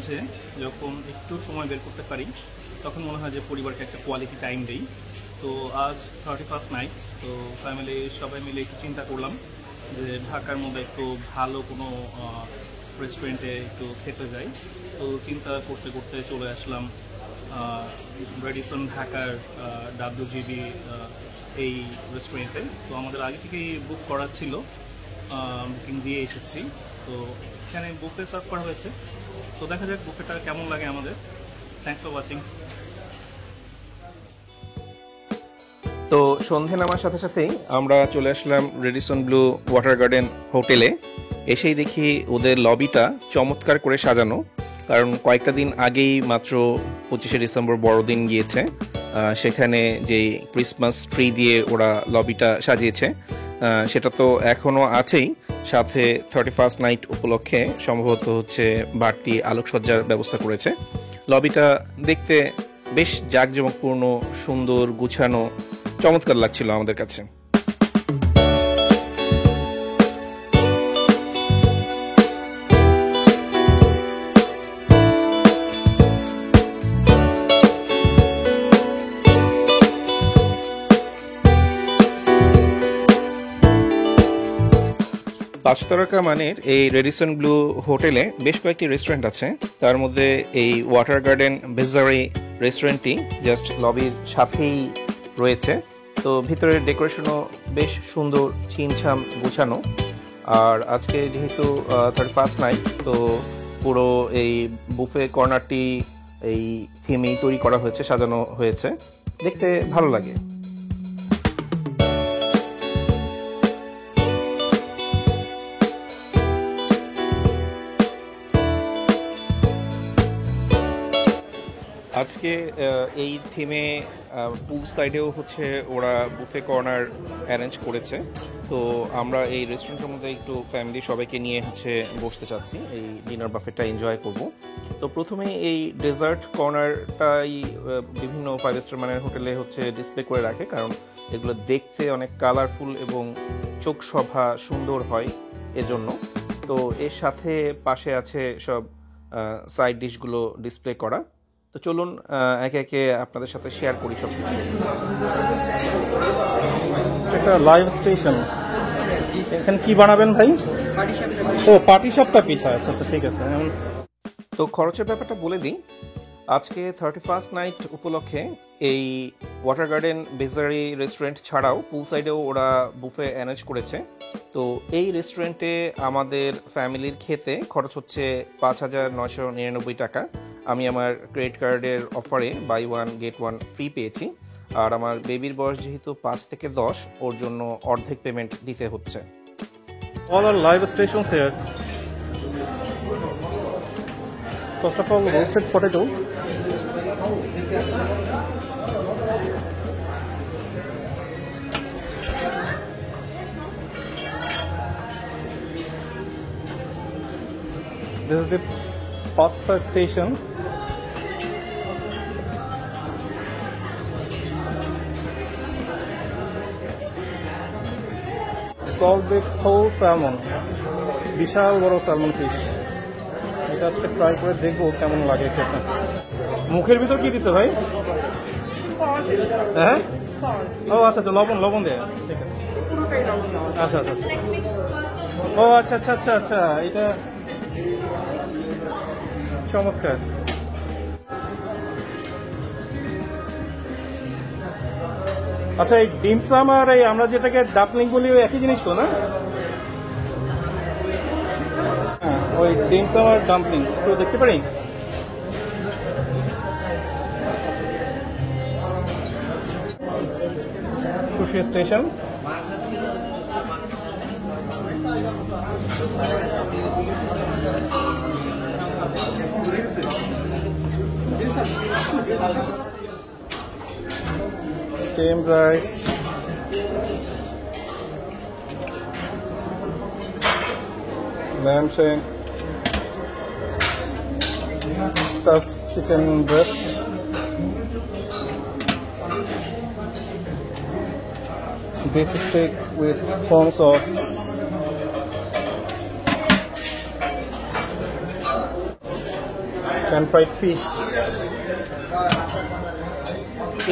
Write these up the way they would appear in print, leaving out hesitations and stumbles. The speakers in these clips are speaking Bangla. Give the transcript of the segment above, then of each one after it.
মাঝে যখন একটু সময় বের করতে পারি তখন মনে হয় যে পরিবারকে একটা কোয়ালিটি টাইম দেই। তো আজ 31st নাইট, তো ফ্যামিলি সবাই মিলে একটু চিন্তা করলাম যে ঢাকার মধ্যে একটু ভালো কোনো রেস্টুরেন্টে একটু খেতে যাই। তো চিন্তা করতে করতে চলে আসলাম রেডিসন ঢাকার WGB এই রেস্টুরেন্টে। তো আমাদের আগে থেকেই বুক করা ছিল, বুকিং দিয়ে এসেছি। তো এখানে বুফে সার্ভ করা হয়েছে, তো দেখা যাক বুফেটা কেমন লাগে আমাদের। Thanks for watching. তো সন্ধে নামার সাথে সাথেই আমরা চলে আসলাম রেডিসন ব্লু ওয়াটার গার্ডেন হোটেলে। এসেই দেখি ওদের লবিটা চমৎকার করে সাজানো, কারণ কয়েকটা দিন আগেই মাত্র 25শে ডিসেম্বর বড়দিন গিয়েছে। সেখানে যেই ক্রিসমাস ট্রি দিয়ে ওরা লবিটা সাজিয়েছে সেটা তো এখনও আছেই, সাথে 31st নাইট উপলক্ষে সম্ভবত হচ্ছে বাড়তি আলোকসজ্জার ব্যবস্থা করেছে। লবিটা দেখতে বেশ জাঁকজমকপূর্ণ, সুন্দর, গুছানো, চমৎকার লাগছিল আমাদের কাছে। পাঁচতারকা মানের এই রেডিসন ব্লু হোটেলে বেশ কয়েকটি রেস্টুরেন্ট আছে, তার মধ্যে এই ওয়াটার গার্ডেন বিজারি রেস্টুরেন্টটি জাস্ট লবির সাথেই রয়েছে। তো ভিতরের ডেকোরেশনও বেশ সুন্দর, ছিমছাম, গোছানো। আর আজকে যেহেতু 31st নাইট, তো পুরো এই বুফে কর্নারটি এই থিমেই তৈরি করা হয়েছে, সাজানো হয়েছে, দেখতে ভালো লাগে। আজকে এই থিমে পুল সাইডেও হচ্ছে ওরা বুফে কর্নার অ্যারেঞ্জ করেছে। তো আমরা এই রেস্টুরেন্টের মধ্যে একটু ফ্যামিলি সবাইকে নিয়ে হচ্ছে বসতে চাচ্ছি, এই ডিনার বাফেটটা এনজয় করব। তো প্রথমে এই ডেজার্ট কর্নারটাই বিভিন্ন 5 স্টার মানের হোটেলে হচ্ছে ডিসপ্লে করে রাখে, কারণ এগুলো দেখতে অনেক কালারফুল এবং চোখ শোভা সুন্দর হয় এজন্য। তো এর সাথে পাশে আছে সব সাইড ডিশগুলো ডিসপ্লে করা। তো চলুন একে একে আপনাদের সাথে শেয়ার করি সব কিছু। একটা লাইভ স্টেশন, এখানে কি বানাবেন ভাই? ও পাটিসাপটা পিঠা, আচ্ছা আচ্ছা ঠিক আছে। তো খরচের ব্যাপারটা বলে দিই। আজকে 31st নাইট উপলক্ষে এই ওয়াটার গার্ডেন বিজারি রেস্টুরেন্ট ছাড়াও পুল সাইডেও ওরা বুফে অ্যারেঞ্জ করেছে। তো এই রেস্টুরেন্টে আমাদের ফ্যামিলির খেতে খরচ হচ্ছে 5,999 টাকা। আমি আমার ক্রেডিট কার্ডের অফারে বাই 1 গেট 1 ফ্রি পেয়েছি। আর আমার বেবির বয়স যেহেতু 5 থেকে 10, ওর জন্য অর্ধেক পেমেন্ট দিতে হচ্ছে। All are live stations here. First of all, roasted potato. This is the pasta station. Salt baked whole salmon, বিশাল বড় স্যালমন ফিশ। এটা আজকে ট্রাই করে দেখবো কেমন লাগে খেতে। মুখের ভিতর কি দিছে ভাই? হ্যাঁ, ও আচ্ছা আচ্ছা, লবণ লবণ দেয়, ঠিক আছে। আচ্ছা আচ্ছা আচ্ছা, ও আচ্ছা আচ্ছা আচ্ছা আচ্ছা, এটা চমৎকার। আচ্ছা, এই ডিমসাম আর এই আমরা যেটাকে ডাকলিং বলি ওই একই জিনিস তো না? হ্যাঁ, ওই ডিমসাম আর ডাম্পলিং একটু দেখতে পারি। Sushi station, steamed rice, lamb shank, stuffed chicken breast, beef steak with corn sauce, pan fried fish.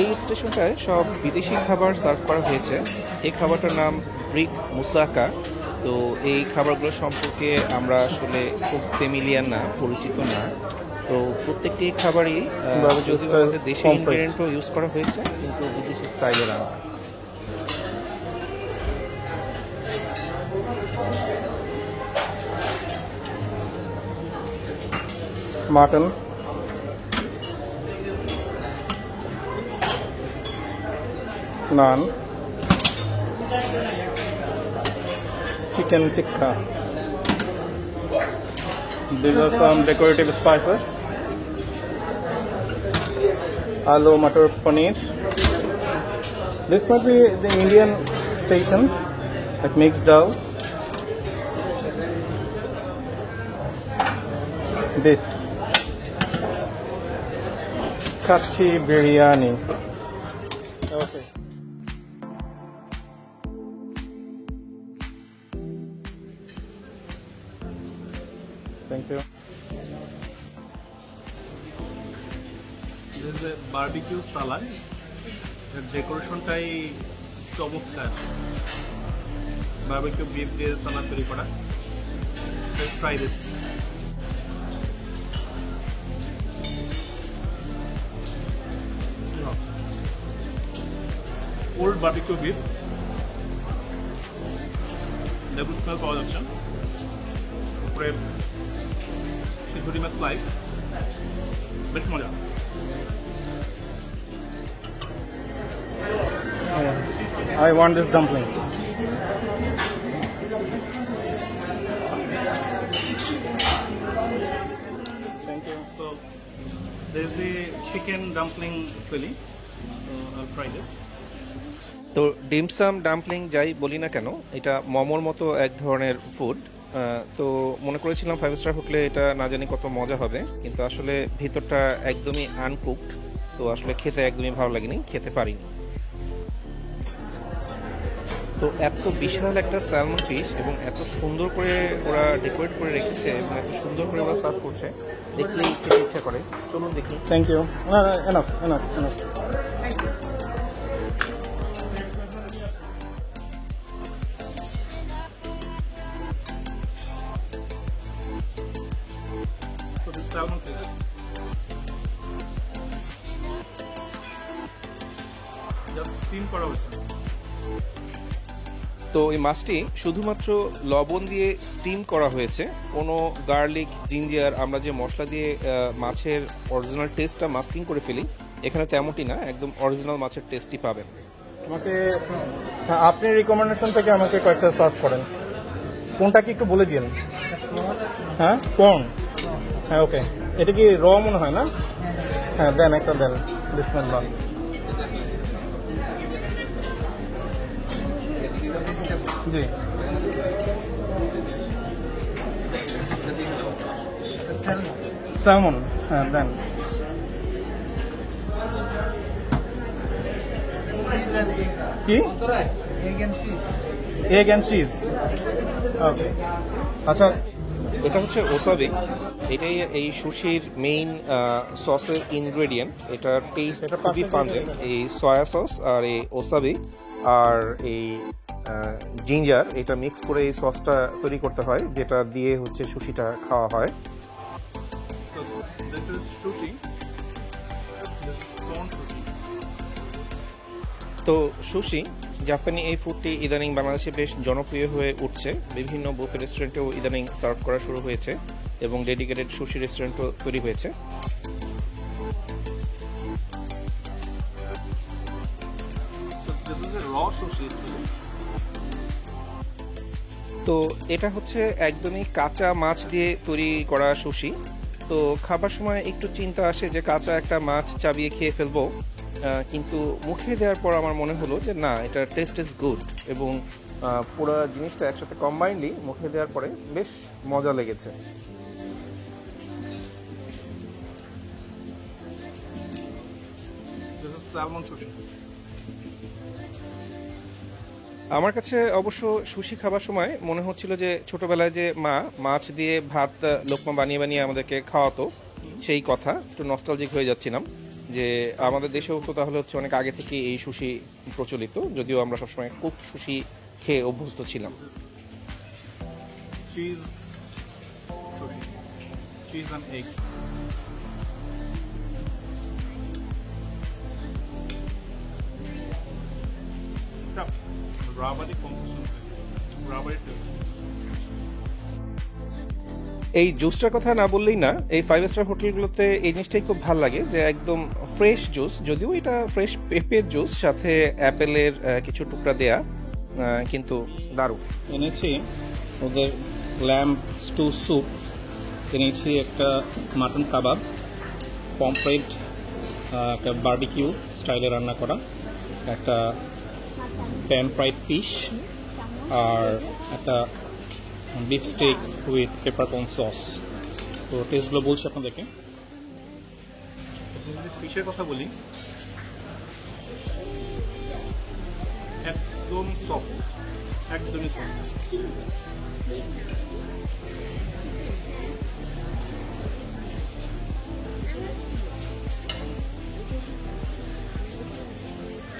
এই স্টেশনটায় সব বিদেশি খাবার সার্ভ করা হয়েছে। এই খাবারটার নাম ব্রিক মুসাকা। তো এই খাবারগুলো সম্পর্কে আমরা আসলে খুব ফ্যামিলিয়ার না, পরিচিত না। তো প্রত্যেকটি খাবারই যদিও আমাদের দেশি ইনগ্রেডিয়েন্টও ইউজ করা হয়েছে, কিন্তু বিদেশি স্টাইলের আনা। Mutton, naan, chicken tikka. These are some decorative spices. Aloo matar paneer. This might be the Indian station, like mixed dal. Beef. Kachi biryani. Okay. Thank you. This is a barbecue salad. The decoration টাই চমৎকার। Barbecue beef দিয়ে সালাদ তৈরি করা। Let's try this. Old barbecue beef. Double smell পাওয়া যাচ্ছে। উপরে চিংড়ি মাছ স্লাইস, বেশ মজা। I want this dumpling. Thank you. So there's the chicken dumpling filling. So I'll try this. তো ডিমসাম ডাম্পলিং যাই বলি না কেন, এটা মোমোর মতো এক ধরনের ফুড। তো মনে করেছিলাম 5 স্টার হোটেলে এটা না জানি কত মজা হবে, কিন্তু আসলে ভিতরটা একদমই আনকুকড। তো আসলে খেতে একদমই ভালো লাগেনি, খেতে পারিনি। তো এত বিশাল একটা স্যালমন ফিশ এবং এত সুন্দর করে ওরা ডেকোরেট করে রেখেছে এবং এত সুন্দর করে ওরা সার্ভ করছে, দেখলেই খেতে ইচ্ছা করে। চলুন দেখি। Thank you. No, enough. So this salmon fish. Just steam করা হচ্ছে। তো এই মাছটি শুধুমাত্র লবণ দিয়ে স্টিম করা হয়েছে, কোনো গার্লিক, জিঞ্জার, আমরা যে মশলা দিয়ে মাছের অরিজিনাল টেস্টটা মাস্কিং করে ফেলি, এখানে তেমনটি না, একদম অরিজিনাল মাছের টেস্টই পাবেন। আমাকে আপনি রিকমেন্ডেশন থেকে আমাকে কয়েকটা সার্ভ করেন, কোনটা কি একটু বলে দিন। হ্যাঁ, কোন? হ্যাঁ, ওকে। এটা কি র মনে হয় না? হ্যাঁ, দেন একটা দেন। বিসমিল্লাহ। জি, স্যালমন। হ্যাঁ, দেন। কি? Egg and cheese. ওকে, আচ্ছা। এটা হচ্ছে ওসাবি। এটাই এই সুশির মেইন সসের ইনগ্রেডিয়েন্ট। এটার টেস্ট খুবই পাঞ্জেন্ট। এই সয়া সস আর এই ওসাবি আর এই জিঞ্জার, এটা মিক্স করে এই সসটা তৈরি করতে হয়, যেটা দিয়ে হচ্ছে সুশিটা খাওয়া হয়। তো সুশি, জাপানি এই ফুডটি ইদানিং বাংলাদেশে বেশ জনপ্রিয় হয়ে উঠছে। বিভিন্ন বুফে রেস্টুরেন্টেও ইদানিং সার্ভ করা শুরু হয়েছে এবং ডেডিকেটেড সুশি রেস্টুরেন্টও তৈরি হয়েছে। তো এটা হচ্ছে একদমই কাঁচা মাছ দিয়ে তৈরি করা সুশি। তো খাবার সময় একটু চিন্তা আসে যে কাঁচা একটা মাছ চাবিয়ে খেয়ে ফেলবো, কিন্তু মুখে দেওয়ার পর আমার মনে হলো যে না, এটা টেস্ট ইজ গুড এবং পুরো জিনিসটা একসাথে কম্বাইন্ডলি মুখে দেওয়ার পরে বেশ মজা লেগেছে। আমার কাছে অবশ্য সুশি খাবার সময় মনে হচ্ছিল যে ছোটবেলায় যে মা মাছ দিয়ে ভাত লোকমা বানিয়ে বানিয়ে আমাদেরকে খাওয়াতো, সেই কথা, একটু নস্টালজিক হয়ে যাচ্ছিলাম যে আমাদের দেশেও তো তাহলে হচ্ছে অনেক আগে থেকে এই সুশি প্রচলিত, যদিও আমরা সবসময় খুব সুশি খেয়ে অভ্যস্ত ছিলাম। Cheese cheese and egg. Rubbery consistency, rubbery taste. এই জুসটার কথা না বললেই না, এই 5 স্টার হোটেলগুলোতে এই জিনিসটাই খুব ভালো লাগে যে একদম ফ্রেশ জুস, যদিও এটা ফ্রেশ পেঁপের জুস, সাথে অ্যাপেলের কিছু টুকরা দেয়া, কিন্তু দারুণ। এনেছি ওদের ল্যাম্ব স্টু স্যুপ, এনেছি একটা মাটন কাবাব, পমফ্রেট, একটা বারবিকিউ স্টাইলে রান্না করা, একটা প্যান ফ্রাইড ফিশ, আর একটা বিফ স্টেক উইথ পেপারকর্ন সস। তো টেস্টগুলো বলছি আপনাদেরকে। ফিশের কথা বলি, একদম সফট, একদমই সফট।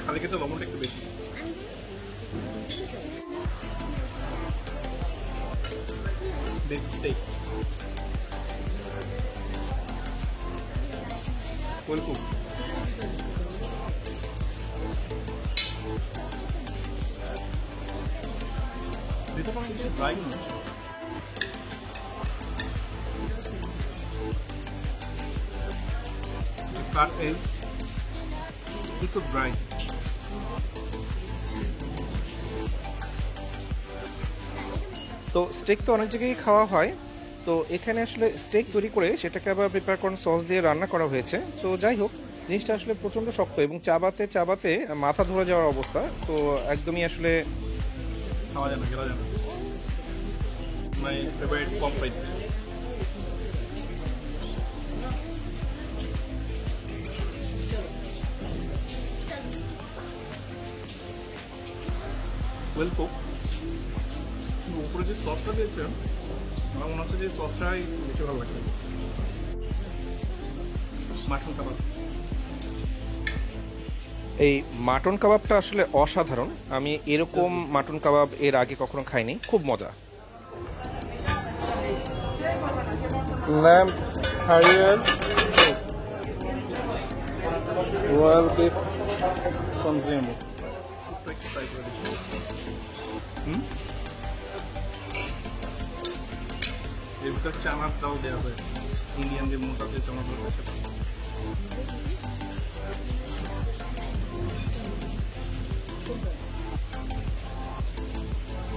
খালি খেতে লবণটা একটু বেশি। Big steak. Well cooked. Dito pa rin dry mo. The start is little dry. তো স্টেক তো অনেক জায়গায় খাওয়া হয়, তো এখানে আসলে স্টেক তৈরি করে সেটাকে আবার পেপারকর্ন সস দিয়ে রান্না করা হয়েছে। তো যাই হোক, জিনিসটা আসলে প্রচণ্ড শক্ত এবং চাবাতে চাবাতে মাথা ধরে যাওয়ার অবস্থা, তো একদমই আসলে খাওয়া যায় না, খেলা যায় না। My favourite pomfret. Well cook. উপরে যে সসটা দিয়েছে আমার মনে হচ্ছে যে সসটাই বেশি ভালো লাগছে। মাটন কাবাব, এই মাটন কাবাবটা আসলে অসাধারণ। আমি এরকম মাটন কাবাব এর আগে কখনো খাইনি, খুব মজা। lamb harrier royal beef consume। এর ভিতর চানাটাও দেওয়া হয়েছে, ইন্ডিয়ান যে মোটা যে চানাগুলো রয়েছে।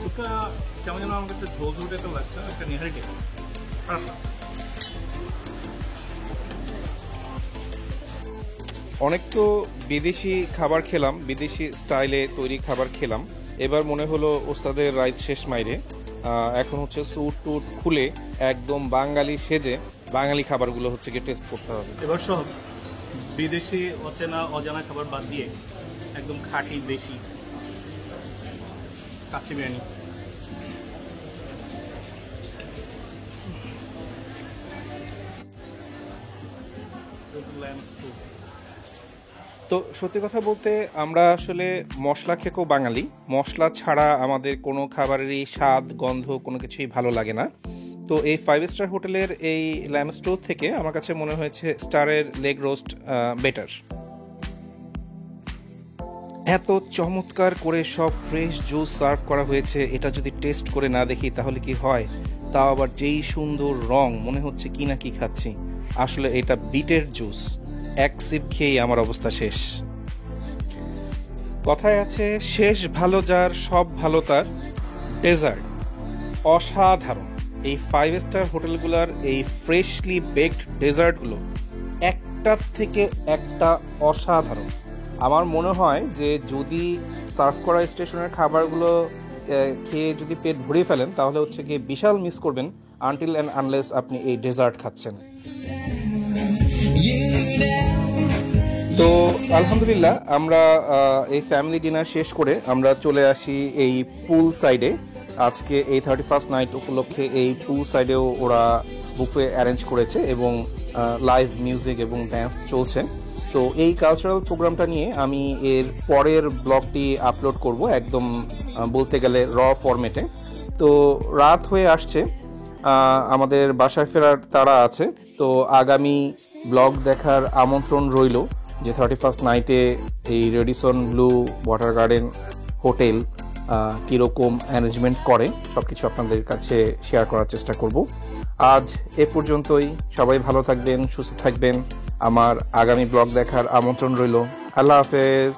সুপটা কেমন যেন আমার কাছে ঝোল ঝোল টাইপের লাগছে, একটা নেহারি টাইপ। অনেক তো বিদেশি খাবার খেলাম, বিদেশি স্টাইলে তৈরি খাবার খেলাম, এবার মনে হলো ওস্তাদের রাইত শেষ মাইরে। এখন হচ্ছে স্যুট টুট খুলে একদম বাঙালি সেজে বাঙালি খাবারগুলো হচ্ছে গিয়ে টেস্ট করতে হবে। এবার সব বিদেশি অচেনা অজানা খাবার বাদ দিয়ে একদম খাঁটি দেশি কাচ্চি বিরিয়ানি। তো সত্যি কথা বলতে আমরা আসলে মশলা খেকো বাঙালি, মশলা ছাড়া আমাদের কোনো খাবারেরই স্বাদ গন্ধ কোনো কিছুই ভালো লাগে না। তো এই 5 স্টার হোটেলের এই ল্যাম্ব স্টু থেকে আমার কাছে মনে হয়েছে স্টারের লেগ রোস্ট বেটার। এত চমৎকার করে সব ফ্রেশ জুস সার্ভ করা হয়েছে, এটা যদি টেস্ট করে না দেখি তাহলে কি হয়? তাও আবার যেই সুন্দর রং, মনে হচ্ছে কি না কি খাচ্ছি। আসলে এটা বিটের জুস, এক সিপ খেয়েই আমার অবস্থা শেষ। কথায় আছে শেষ ভালো যার সব ভালো তার। ডেজার্ট অসাধারণ। এই 5 স্টার হোটেলগুলোর এই ফ্রেশলি বেকড ডেজার্টগুলো একটার থেকে একটা অসাধারণ। আমার মনে হয় যে যদি সার্ভ করা স্টেশনের খাবারগুলো খেয়ে যদি পেট ভরিয়ে ফেলেন তাহলে হচ্ছে গিয়ে বিশাল মিস করবেন আনটিল অ্যান্ড আনলেস আপনি এই ডেজার্ট খাচ্ছেন। তো আলহামদুলিল্লাহ আমরা এই ফ্যামিলি ডিনার শেষ করে আমরা চলে আসি এই পুল সাইডে। আজকে এই 31st নাইট উপলক্ষে এই পুল সাইডেও ওরা বুফে অ্যারেঞ্জ করেছে এবং লাইভ মিউজিক এবং ড্যান্স চলছে। তো এই কালচারাল প্রোগ্রামটা নিয়ে আমি এর পরের ব্লগটি আপলোড করব একদম বলতে গেলে র ফরম্যাটে। তো রাত হয়ে আসছে, আমাদের বাসায় ফেরার তাড়া আছে। তো আগামী ব্লগ দেখার আমন্ত্রণ রইল যে 31st নাইটে এই Radisson blue water garden hotel কীরকম অ্যারেঞ্জমেন্ট করে সব কিছু আপনাদের কাছে শেয়ার করার চেষ্টা করব। আজ এ পর্যন্তই। সবাই ভালো থাকবেন, সুস্থ থাকবেন। আমার আগামী ব্লগ দেখার আমন্ত্রণ রইল। আল্লাহ হাফেজ।